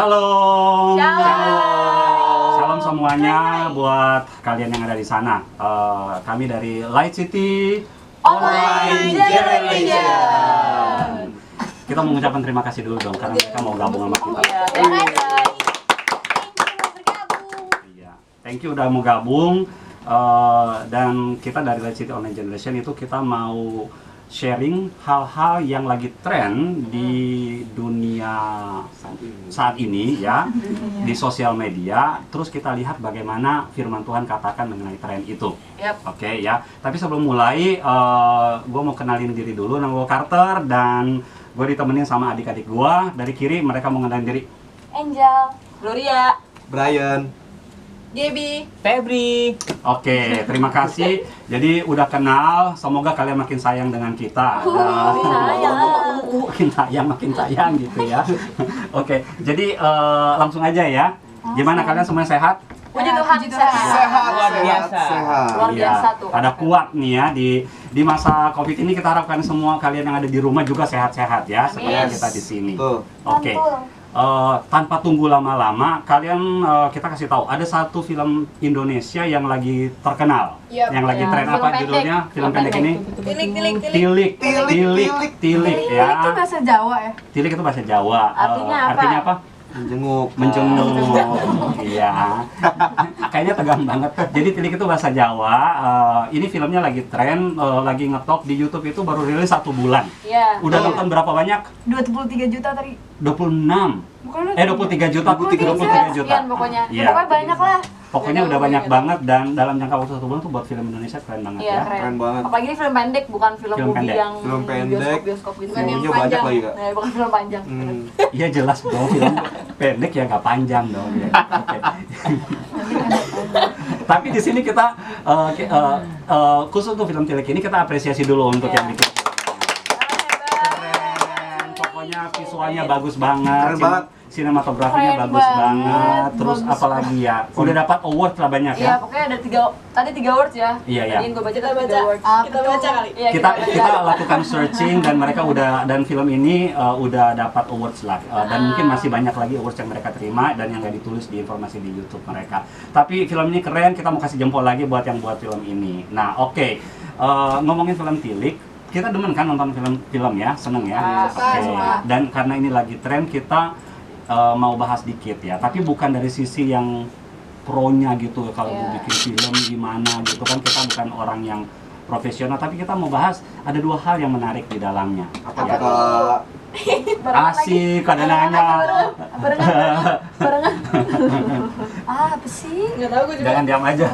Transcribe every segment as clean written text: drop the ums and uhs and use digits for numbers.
Shalom. Shalom. Shalom semuanya buat kalian yang ada di sana. Kami dari Light City Online Generation. Kita mau mengucapkan terima kasih dulu dong karena mereka mau gabung sama kita. Terima kasih. Iya, thank you udah mau gabung. Dan kita dari Light City Online Generation itu kita mau sharing hal-hal yang lagi tren di dunia saat ini ya, di sosial media. Terus kita lihat bagaimana firman Tuhan katakan mengenai tren itu. Oke ya. Tapi sebelum mulai, gue mau kenalin diri dulu. Nama gue Carter dan gue ditemenin sama adik-adik gue. Dari kiri mereka mau kenalin diri. Angel, Gloria, Brian, Gaby, Febri. Oke, terima kasih. Jadi udah kenal, semoga kalian makin sayang dengan kita. Makin sayang gitu ya. Oke, jadi langsung aja ya. Gimana kalian semuanya sehat? Puji Tuhan sehat. Luar biasa. Luar biasa tuh. Pada kuat nih ya di masa Covid ini. Kita harapkan semua kalian yang ada di rumah juga sehat-sehat ya, seperti kita di sini. Oke. Tanpa tunggu lama-lama, kita kasih tahu ada satu film Indonesia yang lagi terkenal, yang lagi tren. Film apa pendek. judulnya film pendek ini? Tilik. Tilik ya. Itu bahasa Jawa ya? Tilik itu bahasa Jawa. Artinya apa? Menjenguk. menjenguk. Iya. Kayaknya tegang banget. Jadi Tilik itu bahasa Jawa. Ini filmnya lagi tren, lagi ngetop di YouTube itu baru rilis 1 bulan. Iya. Udah nonton berapa banyak? 23 juta tadi. 26. Bukan 23 juta. 23 juta. Sekian pokoknya. Iya. Pokoknya banyak lah. Pokoknya udah banyak banget dan dalam jangka waktu 1 bulan tuh buat film Indonesia keren banget Iya, ya. Keren banget. Apalagi ini film pendek, bukan film Film movie pendek. yang Film pendek, bioskop gitu. filmnya banyak lagi, Kak. Nah, bukan film panjang. Iya jelas dong, film pendek ya nggak panjang dong. Ya. Oke. Tapi di sini kita khusus untuk film Tilik ini kita apresiasi dulu untuk yang bikin. Keren, pokoknya visualnya bagus banget. Keren banget. Sinematografinya Keren bagus banget. banget. Terus Bagus. apalagi ya? Udah dapat award lah banyak Iya, ya. pokoknya ada 3 awards ya. Iya, iya. Tadi yang gue baca tadi 3 awards. Kita baca kali. Iya, Kita lakukan searching dan mereka dan film ini udah dapat awards lah. Dan mungkin masih banyak lagi awards yang mereka terima dan yang nggak ditulis di informasi di YouTube mereka. Tapi film ini keren, kita mau kasih jempol lagi buat yang buat film ini. Nah, oke. Ngomongin film Tilik, kita demen kan nonton film ya, seneng ya. Oke. Dan karena ini lagi tren, kita mau bahas dikit ya. Tapi bukan dari sisi yang pro-nya gitu, kalau mau bikin film gimana gitu kan, kita bukan orang yang profesional, tapi kita mau bahas ada 2 hal yang menarik di dalamnya. Apa Ya. Kak? Asik, ada nanya. Barengan. Apa sih? Enggak tahu gue juga. Jangan diam aja.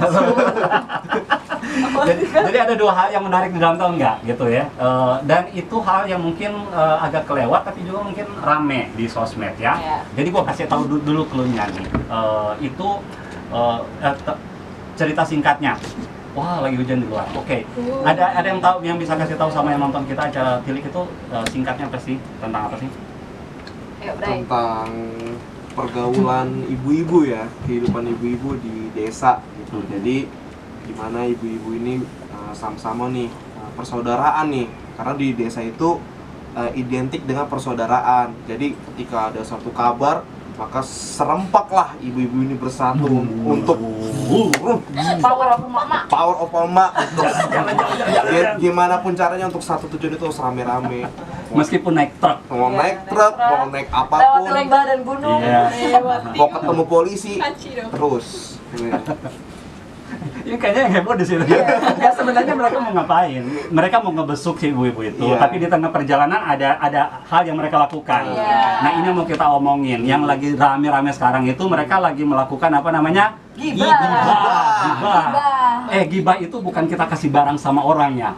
jadi ada 2 hal yang menarik di dalam tahun nggak gitu ya. Dan itu hal yang mungkin agak kelewat tapi juga mungkin rame di sosmed ya. Iya. Jadi gua kasih tahu dulu clue-nya nih. Itu cerita singkatnya. Wah, lagi hujan di luar. Oke. Ada yang tahu, yang bisa kasih tahu sama yang nonton kita acara Tilik itu singkatnya apa sih? Tentang apa sih? Ayo, Bray. Tentang pergaulan ibu-ibu ya, kehidupan ibu-ibu di desa gitu. Jadi gimana ibu-ibu ini sama-sama nih persaudaraan nih, karena di desa itu identik dengan persaudaraan. Jadi ketika ada satu kabar, maka serempaklah ibu-ibu ini bersatu untuk Power of Mama. power of mama untuk gimana pun caranya untuk satu tujuan itu harus rame-rame. Meskipun naik truk. Mau naik truk, mau naik Lewat apapun, lembah dan gunung. Iya. mau ketemu polisi, terus. Ini kayaknya yang heboh di sini. Ya sebenarnya mereka mau ngapain? Mereka mau ngebesuk si ibu-ibu itu, Iya. tapi di tengah perjalanan ada hal yang mereka lakukan. Iya. Nah, ini yang mau kita omongin. Yang lagi rame-rame sekarang itu mereka lagi melakukan apa namanya? Gibah. Gibah. Gibah itu bukan kita kasih barang sama orangnya.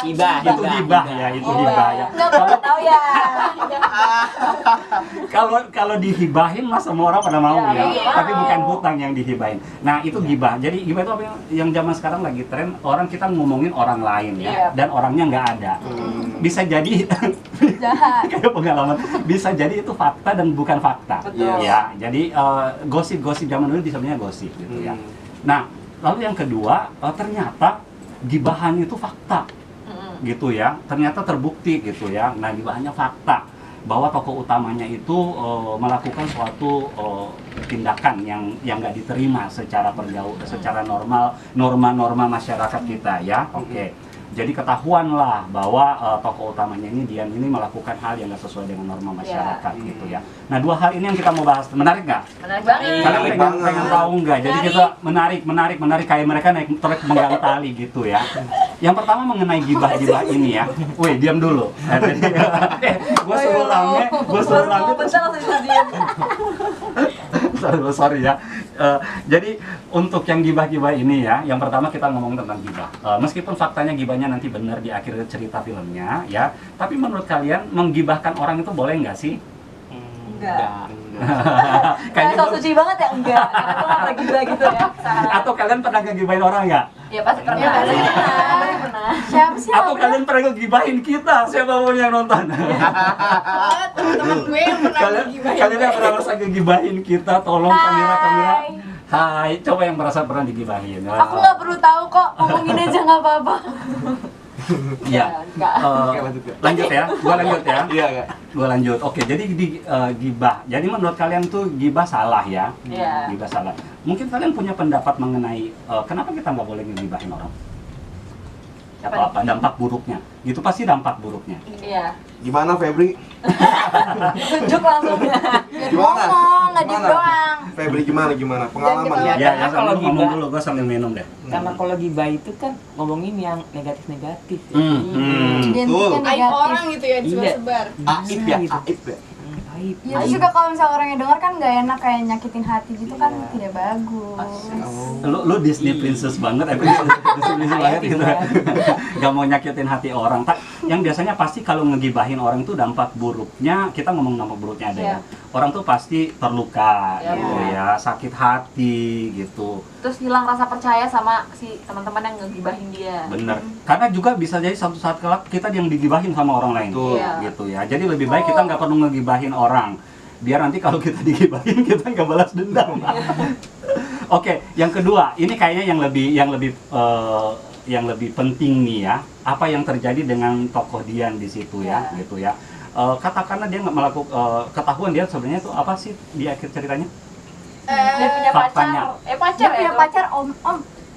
Gibah. Itu gibah ya, itu gibah ya. Enggak gue tahu ya. Kalau dihibahin mah semua orang pada mau ya, Iya. tapi bukan hutang yang dihibahin. Nah itu gibah. Jadi gibah itu apa yang zaman sekarang lagi tren, orang kita ngomongin orang lain ya, Iya. dan orangnya nggak ada. Bisa jadi Jahat. kayak pengalaman. Bisa jadi itu fakta dan bukan fakta. Betul. Ya, jadi gosip-gosip zaman dulu disebutnya gosip gitu ya. Nah lalu yang kedua ternyata gibahan itu fakta. Gitu ya, ternyata terbukti gitu ya. Nah gibahannya fakta. bahwa tokoh utamanya itu melakukan suatu tindakan yang nggak diterima secara secara norma masyarakat kita ya. Oke. Jadi ketahuanlah bahwa tokoh utamanya ini Dian ini melakukan hal yang nggak sesuai dengan norma masyarakat gitu ya. Nah, dua hal ini yang kita mau bahas, menarik nggak? Menarik banget. Kalian pengen tahu nggak? Jadi kita menarik kayak mereka naik truk menggang tali gitu ya. Yang pertama mengenai gibah-gibah ini ya. Wih, diam dulu. Gue suruh rame. Bentar langsung diam. Sorry ya. Jadi untuk yang gibah-gibah ini ya, yang pertama kita ngomong tentang gibah. Meskipun faktanya gibahnya nanti benar di akhir cerita filmnya ya, tapi menurut kalian menggibahkan orang itu boleh nggak sih? Enggak. Kayaknya Kayak so suci banget ya? Enggak. Karena tuh nggak lagi gila gitu ya. atau kalian pernah ngegibahin orang nggak? Ya pasti pernah. Ya, pasti Pasti pernah. Siapa sih Atau kalian pernah ngegibahin kita? Siapapun yang nonton. teman gue yang pernah Kalian yang pernah merasa ngegibahin kita, tolong kamera. Hai, coba yang merasa pernah digibahin. Aku nggak perlu tahu kok, ngomongin aja nggak apa-apa. Iya. Enggak. Oke, lanjut ya. Lanjut ya, gua lanjut ya. Iya, Kak. Gua lanjut. Oke, jadi di gibah. Jadi menurut kalian tuh gibah salah ya? Iya. Gibah salah. Mungkin kalian punya pendapat mengenai kenapa kita nggak boleh ngegibahin orang? Apa dampak buruknya? Gitu pasti dampak buruknya. Iya. Gimana Febri? Tunjuk langsung. Gimana? Ngomong, nggak diem Gimana? doang. Febri gimana? Pengalaman ketawa. ya? Ya, Karena sambil kalau ngomong gibah- dulu, gua sambil minum deh. Karena kalau gibah itu kan ngomongin yang negatif-negatif. Identiknya Betul. Aib negatif. orang gitu ya disebar-sebar. Aib ya, Gitu. aib ya. Aib. Ya terus juga kalau misalnya orangnya dengar kan nggak enak, kayak nyakitin hati gitu kan Iya. tidak bagus. Lu Disney princess banget, Disney princess banget gitu. Gak mau nyakitin hati orang. Yang biasanya pasti kalau ngegibahin orang itu dampak buruknya, kita ngomong dampak buruknya ada ya. Orang tuh pasti terluka gitu ya, sakit hati gitu. Terus hilang rasa percaya sama si teman-teman yang ngegibahin dia. Bener. Karena juga bisa jadi suatu saat kelak kita yang digibahin sama orang lain. Betul. Iya. Gitu ya. Jadi lebih baik kita nggak perlu ngegibahin orang. Biar nanti kalau kita digibahin kita nggak balas dendam. Oke, yang kedua, ini kayaknya yang lebih penting nih ya. Apa yang terjadi dengan tokoh Dian di situ ya, gitu ya. Katakanlah dia nggak melakukan ketahuan dia sebenarnya itu apa sih di akhir ceritanya? Dia punya Faktanya. pacar. Pacar Dia ya punya itu? pacar om.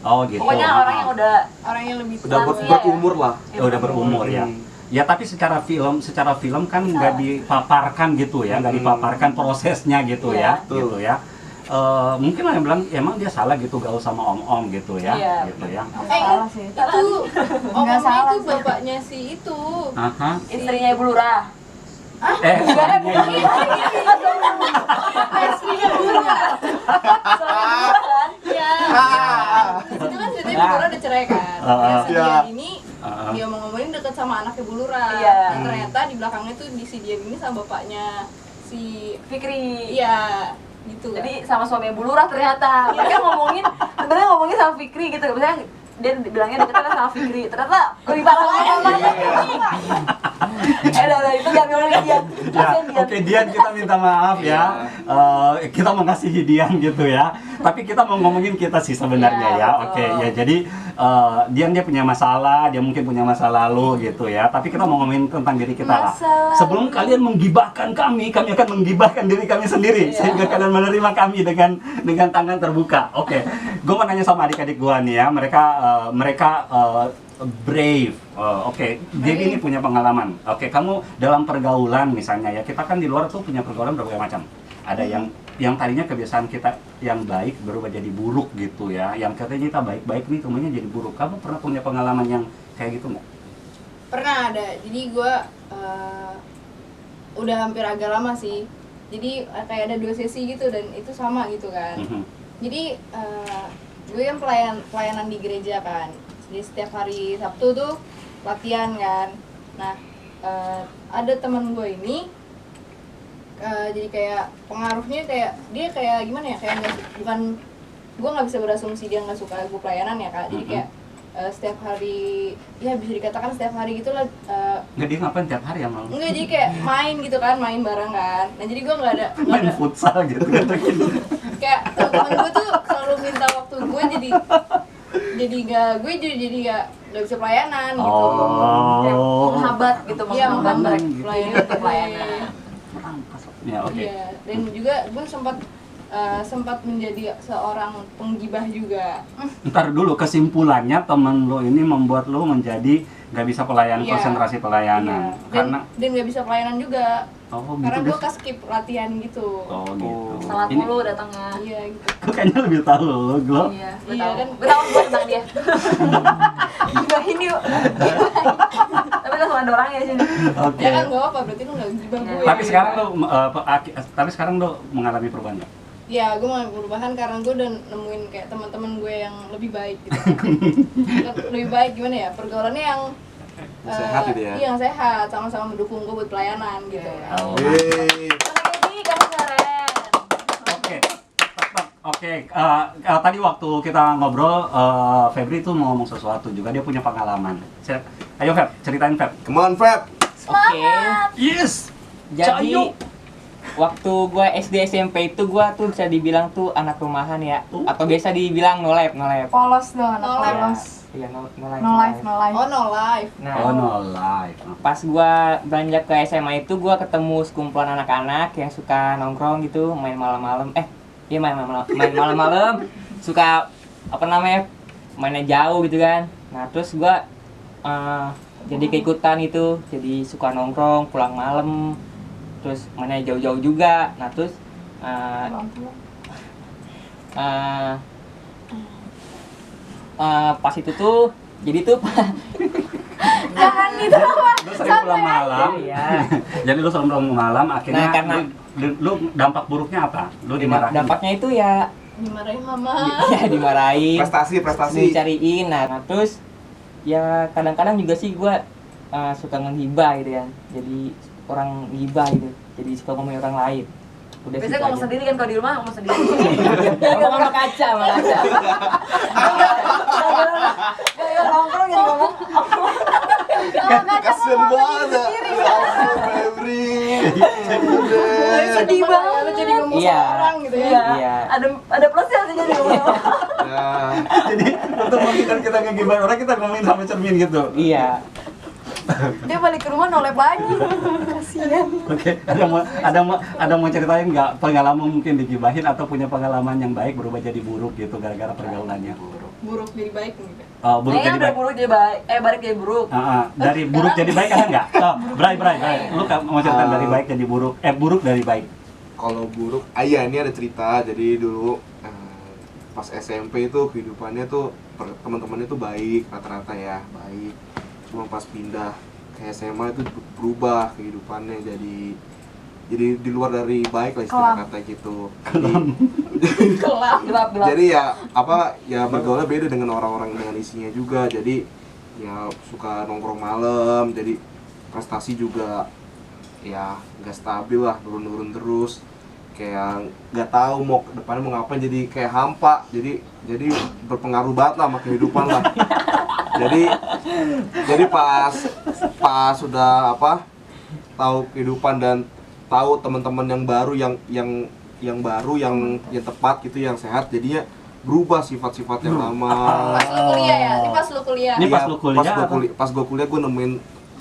Oh gitu. Pokoknya orang yang udah Orang yang lebih Udah tua. berumur lah. udah berumur ya. Ya tapi secara film kan nggak dipaparkan gitu ya, nggak dipaparkan prosesnya gitu ya, Betul. gitu ya. Mungkin ada yang bilang emang dia salah gitu gaul sama om-om gitu ya, Iya. gitu ya. Salah sih. Itu Nggak omongnya salah itu sih. bapaknya si itu. Aha. istrinya Ibu Lurah. Istrinya Lura. Iya. Itu kan ceritanya Bu Lura udah cerai kan. Nah, si Iya. Dian ini dia mau ngomongin deket sama anaknya Bu Lura. Iya. Dan ternyata di belakangnya tuh di si Dian ini sama bapaknya si Fikri. iya gitu. Jadi sama suami Ibu Lurah ternyata. Mereka sebenarnya ngomongin sama Fikri gitu. Misalnya dia bilangnya deketnya sama Fikri. Ternyata lebih parah lagi. Udah itu jangan ngomongin dia. Ya, oke Dian, kita minta maaf ya. Kita mengasihi Dian gitu ya. Tapi kita mau ngomongin kita sih sebenarnya Iya, ya. betul. Oke, ya jadi Dian dia punya masalah, dia mungkin punya masa lalu gitu ya. Tapi kita mau ngomongin tentang diri kita lah. Masalah. Sebelum kalian menggibahkan kami akan menggibahkan diri kami sendiri sehingga kalian menerima kami dengan tangan terbuka. Oke, gue mau nanya sama adik-adik gue nih ya. Mereka brave. Oke, jadi ini punya pengalaman. Oke, kamu dalam pergaulan misalnya ya, kita kan di luar tuh punya pergaulan berbagai macam. Ada yang tadinya kebiasaan kita yang baik berubah jadi buruk gitu ya. Yang katanya kita baik-baik nih temennya jadi buruk. Kamu pernah punya pengalaman yang kayak gitu nggak? Pernah ada. Jadi gue udah hampir agak lama sih. Jadi kayak ada 2 sesi gitu dan itu sama gitu kan. Jadi gue kan pelayanan di gereja kan. Jadi setiap hari Sabtu tuh latihan kan. Nah ada teman gue ini jadi kayak pengaruhnya kayak dia kayak gimana ya, kayak bukan, gue nggak bisa berasumsi dia nggak suka gue pelayanan ya kak. Jadi kayak setiap hari, ya bisa dikatakan setiap hari gitu lah. Nggak, dia ngapain tiap hari ya malu? Enggak, jadi kayak main gitu kan, main bareng kan. Nah jadi gue nggak Main ada futsal gitu kan. kayak teman gue tuh selalu minta waktu gue, jadi nggak bisa pelayanan gitu. Kayak menghambat gitu, Iya, menghambat menghambat pelayanan untuk pelayanan. Ya, oke. Iya, dan juga gue sempat menjadi seorang penggibah juga. Ntar dulu, kesimpulannya temen lo ini membuat lo menjadi nggak bisa Iya. konsentrasi pelayanan. Iya. Karena Dan nggak bisa pelayanan juga. oh Karena gitu gue skip latihan gitu. Oh gitu. Salat Ini mulu datangnya. Iya gitu. gue kayaknya lebih tahu lo, Glo. Iya, gue Iya, tahu. kan? Gue tahu gue tentang dia. Gibahin yuk. Tapi lo sama ada orangnya di sini. Oke. Ya kan gak apa, berarti lu gak gibah Iya. gue. Tapi sekarang lo mengalami perubahan nggak? Ya, gue mau perubahan karena gue udah nemuin kayak teman-teman gue yang lebih baik gitu. Lebih baik gimana ya? Pergaulannya yang Sehat gitu ya? Iya, yang sehat, sama-sama mendukung gue buat pelayanan gitu. Oh. Yeay. Jadi kamu keren. Oke, oke. Tadi waktu kita ngobrol, Febri tuh mau ngomong sesuatu juga. Dia punya pengalaman. Ayo Feb, ceritain Feb. Come on, Feb. Oke. Yes. Jadi Cayo. waktu gua SD SMP itu gua tuh bisa dibilang tuh anak rumahan ya, atau biasa dibilang no life. Polos dong, anak No life. polos. Iya, no life. No life, no life. Oh, no life. Nah, Oh no life. pas gua beranjak ke SMA itu gua ketemu sekumpulan anak-anak yang suka nongkrong gitu, main malam-malam. Iya main malam-malam. Suka apa namanya? Mainnya jauh gitu kan. Nah, terus gua jadi keikutan itu, jadi suka nongkrong pulang malam. Terus mainnya jauh-jauh juga. Nah, terus pas itu tuh jadi tuh Jangan gitu lah. Lu sering pulang malam. Iya. Jadi lu sering pulang malam, akhirnya Nah, karena lu dampak buruknya apa? Lu dimarahin. dampaknya itu ya Dimarahin mama. ya dimarahin, Prestasi. dicariin. Nah, terus ya kadang-kadang juga sih gue suka ngehibah gitu ya, jadi orang ngibah gitu, jadi suka ngomongin orang lain. Udah Biasanya situ ngomong aja. sendiri kan kalau di rumah ngomong sendiri. Ngomong sama kaca. Kayak nongkrong jadi ngomong. Kasian banget ya. Ya ampun, Febri. Sedih banget. Lu jadi ngomong Iya. sama orang gitu ya. Iya. Ada plusnya sih jadi ngomong. Ya. Jadi untuk menghindar kita ngegibahin orang, kita ngomongin sama cermin gitu. Iya. Dia balik ke rumah nolep lagi. Kasihan. Oke, ada mau ceritain nggak pengalaman mungkin digibahin atau punya pengalaman yang baik berubah jadi buruk gitu gara-gara pergaulannya? Buruk jadi baik gitu. Buruk Kayaknya jadi dari baik. buruk jadi baik, balik jadi buruk. Dari buruk jadi baik ada nggak? Bray, lu mau ceritain dari baik jadi buruk? Buruk dari baik. Kalau buruk, iya ini ada cerita. Jadi dulu pas SMP itu kehidupannya tuh teman-temannya tuh baik rata-rata ya, baik. Cuma pas pindah ke SMA itu berubah kehidupannya jadi di luar dari baik lah istilah kata gitu. Gelap. Jadi ya bergaulnya beda dengan orang-orang dengan isinya juga. Jadi ya suka nongkrong malam, jadi prestasi juga ya nggak stabil lah, turun terus. Kayak nggak tahu mau depannya mau ngapain, jadi kayak hampa, jadi berpengaruh banget lah sama kehidupan lah. jadi pas sudah tahu kehidupan dan tahu teman-teman yang baru yang baru yang tepat gitu, yang sehat, jadinya berubah sifat-sifat yang lama. Pas lu kuliah ya? Ini pas lu kuliah. Ini pas Iya, lu kuliah pas gue kuliah gue nemuin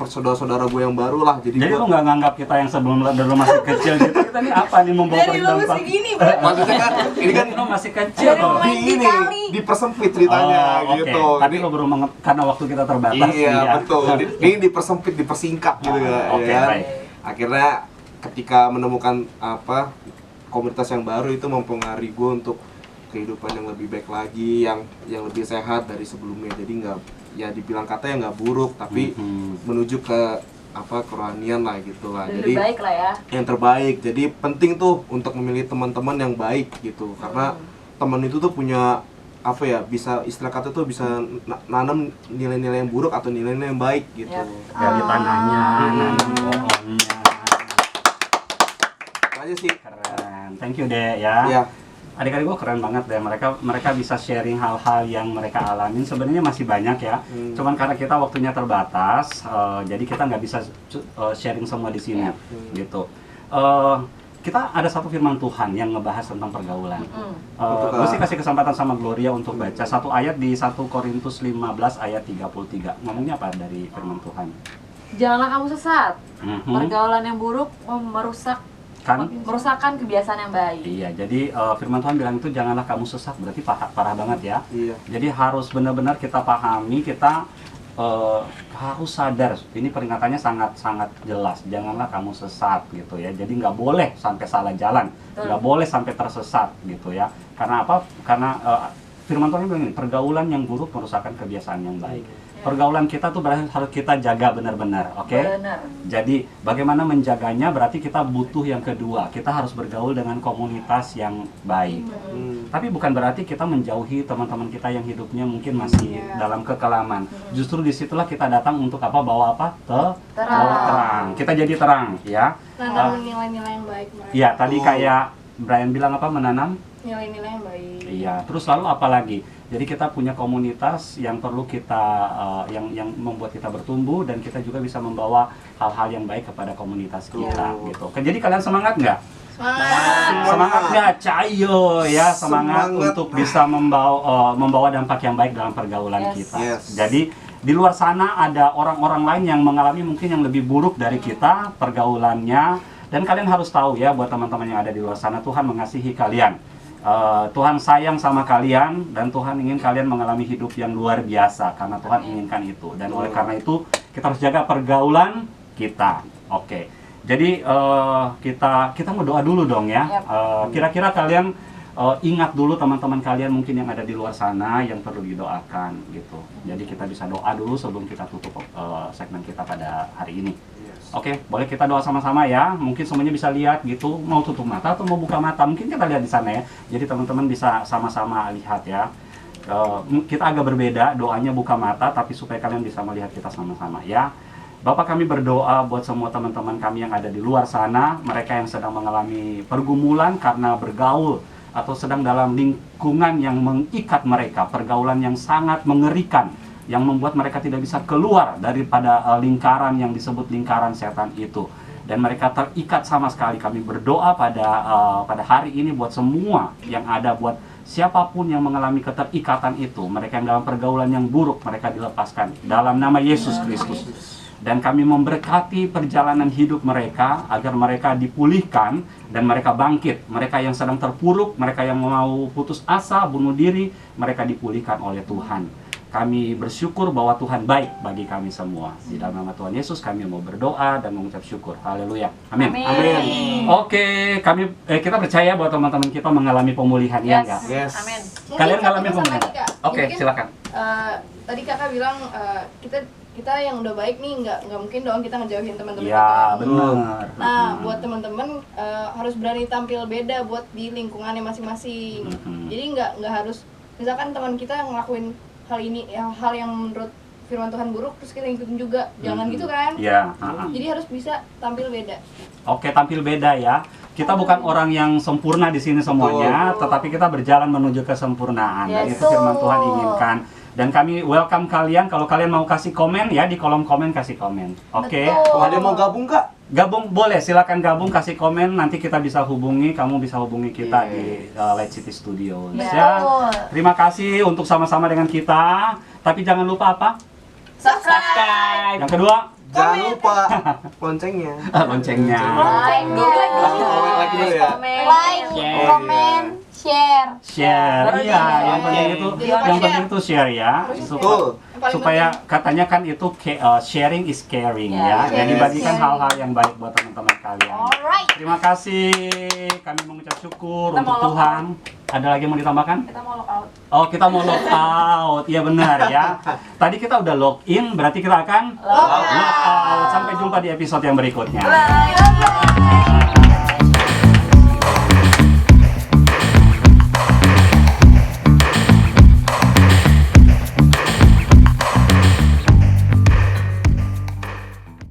saudara-saudara gue yang baru lah. Jadi lu nggak nganggap kita yang sebelum dulu masih kecil gitu, kita nih apa nih membawa Dari lu dampak? segini, Bro. maksudnya kan ini kan Lu masih kecil Dari loh. main di kali. dipersempit ceritanya Oke. gitu. Tapi lu baru karena waktu kita terbatas. Iya betul. Ini dipersempit, dipersingkat gitu ya. Oke, ya kan? baik. Akhirnya ketika menemukan komunitas yang baru itu mempengaruhi gue untuk kehidupan yang lebih baik lagi, yang lebih sehat dari sebelumnya. Jadi nggak, ya dibilang katanya nggak buruk, tapi menuju ke kerohanian lah gitu lah. Lebih baik lah ya. Yang terbaik. Jadi penting tuh untuk memilih teman-teman yang baik gitu, karena teman itu tuh punya bisa istilah kata tuh bisa nanam nilai-nilai yang buruk atau nilai-nilai yang baik gitu. Yap. Dari tanahnya, nanam pohonnya. Itu aja sih. Keren. Thank you deh ya. Iya. Adik-adik gue keren banget deh, mereka bisa sharing hal-hal yang mereka alamin. Sebenarnya masih banyak ya, cuman karena kita waktunya terbatas, jadi kita nggak bisa sharing semua di sini gitu. Kita ada satu firman Tuhan yang ngebahas tentang pergaulan. Gue sih kasih kesempatan sama Gloria untuk baca satu ayat di 1 Korintus 15 ayat 33. Ngomongnya apa dari firman Tuhan? Janganlah kamu sesat. Pergaulan yang buruk merusak kan? Merusakkan kebiasaan yang baik. Iya, jadi firman Tuhan bilang itu janganlah kamu sesat, berarti parah banget ya. Iya. Jadi harus benar-benar kita pahami, kita harus sadar, ini peringatannya sangat jelas, janganlah kamu sesat gitu ya. Jadi nggak boleh sampai salah jalan, nggak boleh sampai tersesat gitu ya. Karena apa? Karena firman Tuhan bilang ini, pergaulan yang buruk merusakkan kebiasaan yang baik. Pergaulan kita tuh berarti harus kita jaga benar-benar, oke? Benar. Jadi bagaimana menjaganya? Berarti kita butuh yang kedua. Kita harus bergaul dengan komunitas yang baik. Tapi bukan berarti kita menjauhi teman-teman kita yang hidupnya mungkin masih dalam kekelaman. Justru disitulah kita datang untuk apa? Bawa apa? Bawa terang. Kita jadi terang, ya. Menanam nilai-nilai yang baik mereka. Iya, tadi kayak Brian bilang apa? Menanam. Nilai-nilai yang baik. Iya. Terus lalu apa lagi? Jadi kita punya komunitas yang perlu kita yang membuat kita bertumbuh, dan kita juga bisa membawa hal-hal yang baik kepada komunitas kita gitu. Jadi kalian semangat nggak? Semangat nggak? Cayo ya, semangat untuk bisa membawa dampak yang baik dalam pergaulan kita. Jadi di luar sana ada orang-orang lain yang mengalami mungkin yang lebih buruk dari kita pergaulannya, dan kalian harus tahu ya, buat teman-teman yang ada di luar sana, Tuhan mengasihi kalian. Tuhan sayang sama kalian, dan Tuhan ingin kalian mengalami hidup yang luar biasa karena Tuhan inginkan itu. Dan oleh karena itu kita harus jaga pergaulan kita. Oke. Jadi kita mau doa dulu dong ya. Kira-kira kalian ingat dulu teman-teman kalian mungkin yang ada di luar sana yang perlu didoakan gitu. Jadi kita bisa doa dulu sebelum kita tutup segmen kita pada hari ini. Oke, boleh kita doa sama-sama ya. Mungkin semuanya bisa lihat gitu, mau tutup mata atau mau buka mata. Mungkin kita lihat di sana ya. Jadi teman-teman bisa sama-sama lihat ya. Kita agak berbeda, doanya buka mata, tapi supaya kalian bisa melihat kita sama-sama ya. Bapak, kami berdoa buat semua teman-teman kami yang ada di luar sana, mereka yang sedang mengalami pergumulan karena bergaul atau sedang dalam lingkungan yang mengikat mereka, pergaulan yang sangat mengerikan, yang membuat mereka tidak bisa keluar daripada lingkaran yang disebut lingkaran setan itu, dan mereka terikat sama sekali. Kami berdoa pada hari ini buat semua yang ada, buat siapapun yang mengalami keterikatan itu, mereka yang dalam pergaulan yang buruk, mereka dilepaskan dalam nama Yesus Kristus. Dan kami memberkati perjalanan hidup mereka agar mereka dipulihkan dan mereka bangkit. Mereka yang sedang terpuruk, mereka yang mau putus asa, bunuh diri, mereka dipulihkan oleh Tuhan. Kami bersyukur bahwa Tuhan baik bagi kami semua. Di dalam nama Tuhan Yesus kami mau berdoa dan mengucap syukur. Haleluya. Amin. Amin. Oke, kita percaya bahwa teman-teman kita mengalami pemulihan, ya enggak? Amin. Kalian Mungkin ngalamin satu pesan pemulihan? lagi, Kak. Oke, Mungkin, silakan. Tadi kakak bilang kita yang udah baik nih nggak mungkin dong kita ngejauhin teman-teman Ya, kita. benar. Nah, buat teman-teman harus berani tampil beda buat di lingkungannya masing-masing. Jadi nggak harus misalkan teman kita ngelakuin hal ini, hal yang menurut firman Tuhan buruk terus kita ikutin juga. Jangan gitu kan? Ya. Jadi harus bisa tampil beda. Oke, tampil beda ya. Kita bukan orang yang sempurna di sini semuanya, tetapi kita berjalan menuju kesempurnaan. Dan itu firman Tuhan inginkan. Dan kami welcome kalian, kalau kalian mau kasih komen ya, di kolom komen kasih komen. Oke. Ada yang mau gabung, Kak? Gabung boleh, silakan gabung, kasih komen, nanti kita bisa hubungi, kamu bisa hubungi kita di Light City Studios ya. Terima kasih untuk sama-sama dengan kita. Tapi jangan lupa apa? Subscribe. Yang kedua, Jangan lupa loncengnya. loncengnya. Like dulu. Lagi dulu ya. Like, Share. komen, share. Share, iya, yang penting itu, yang penting itu share ya, Betul. supaya katanya kan itu sharing is caring ya, jadi bagikan hal-hal yang baik buat teman-teman kalian. Alright. Terima kasih, kami mengucap syukur Kita untuk mau Tuhan. Ada lagi yang mau ditambahkan? Kita mau lock out. Oh, kita mau log out, iya benar ya. Tadi kita udah log in, berarti kita akan log out. Sampai jumpa di episode yang berikutnya. Bye.